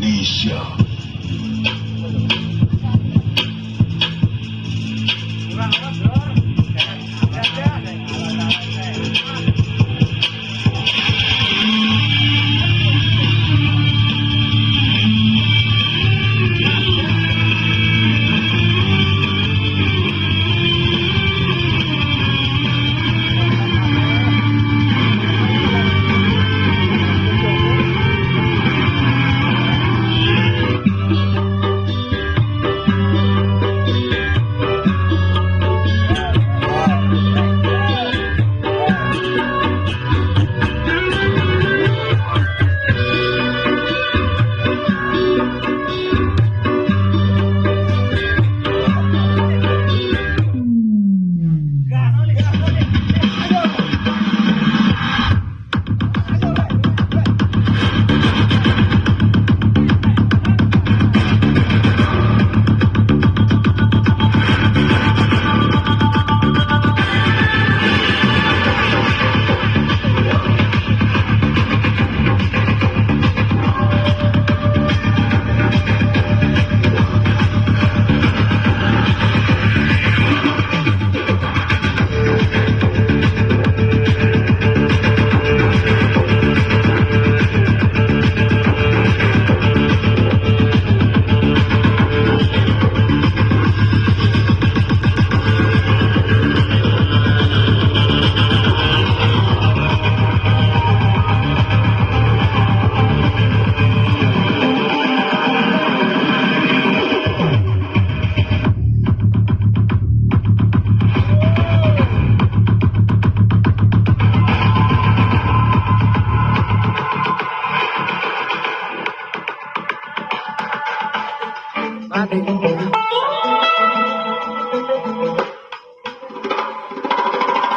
Indonesia.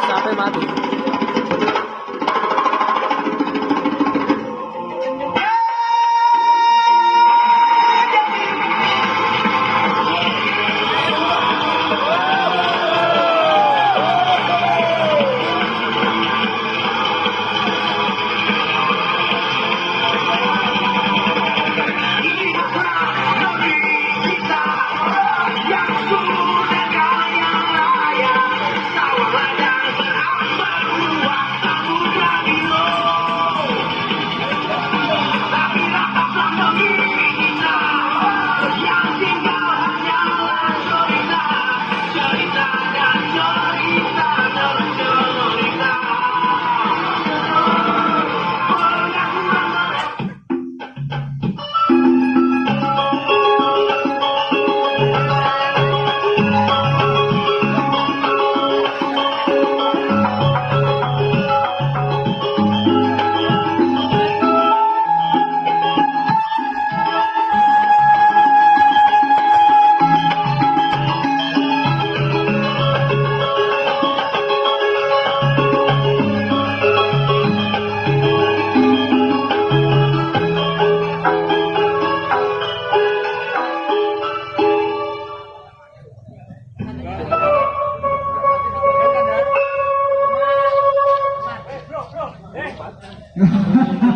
Sampai mati.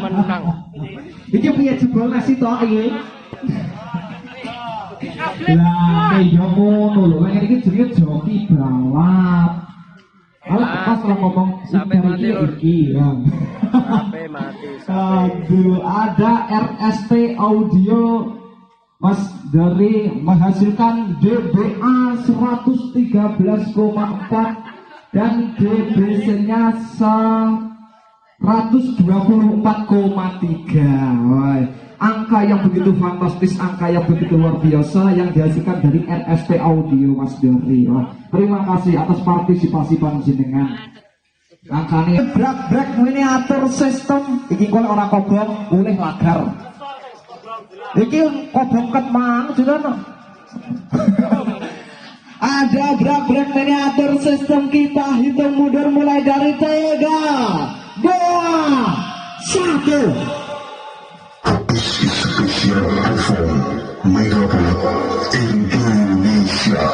Menang. Iki piye jebol nasi tok iki? Lah, kaya ngono lho, kan iki jenenge joki balap. Kalau pas lo ngomong Sampai mati, Lur. iki ya. Sampai mati. Aduh, ada RST Audio Mas dari menghasilkan dBA 113,4 dan dBc-nya 124,3. Angka yang begitu fantastis, angka yang begitu luar biasa yang dihasilkan dari RST Audio Mas Dori. Terima kasih atas partisipasi panjenengan. Angkanya brek miniatur sistem iki kok ora kobong oleh lagar. Iki kobong ket mang jenengan. Ada brek miniatur sistem, kita hitung mundur mulai dari 3, 2, 1. Spesial perform Megapod Indonesia.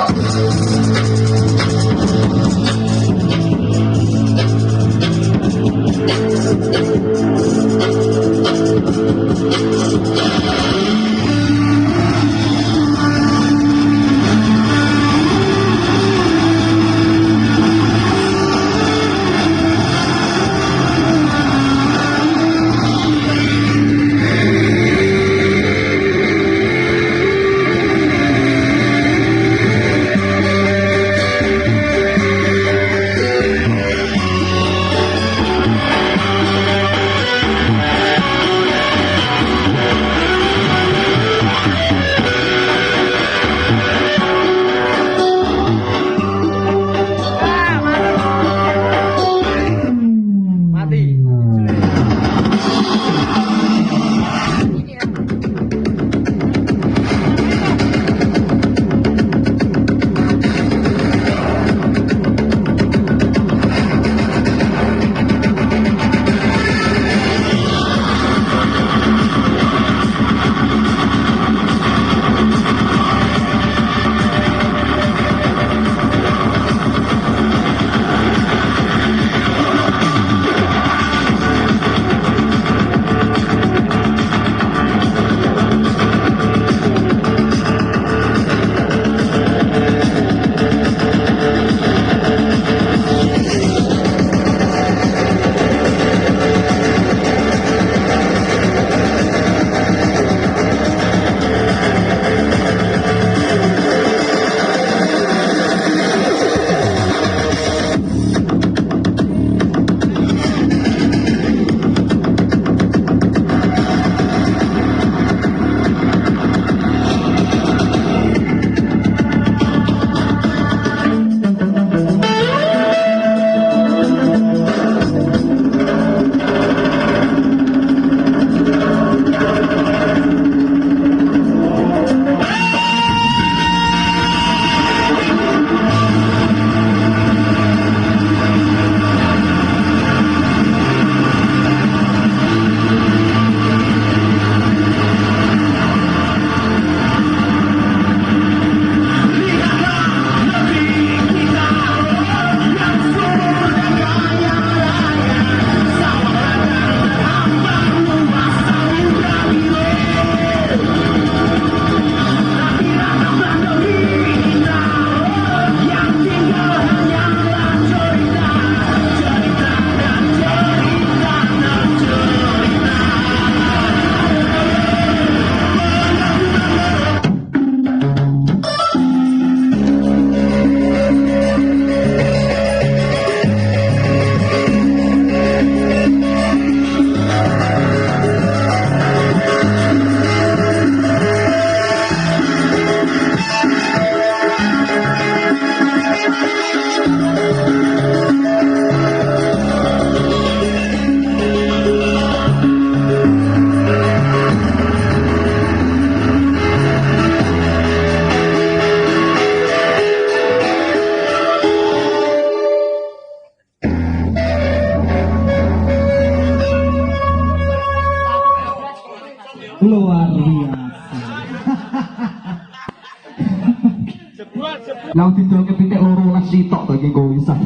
Lah didolke pitik loro las sitok to iki nggo wisan.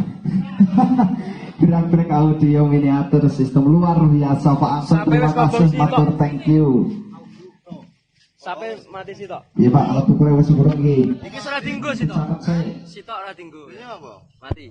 Gerak-gerak audio miniatur sistem luar biasa Pak Asep, terima kasih matur, thank you. Sampai mati sitok. Iya Pak, alat ukurnya wis burung iki. Iki ora dinggo sitok. Catat saya. Sitok ora dinggo. Iya apa? Mati.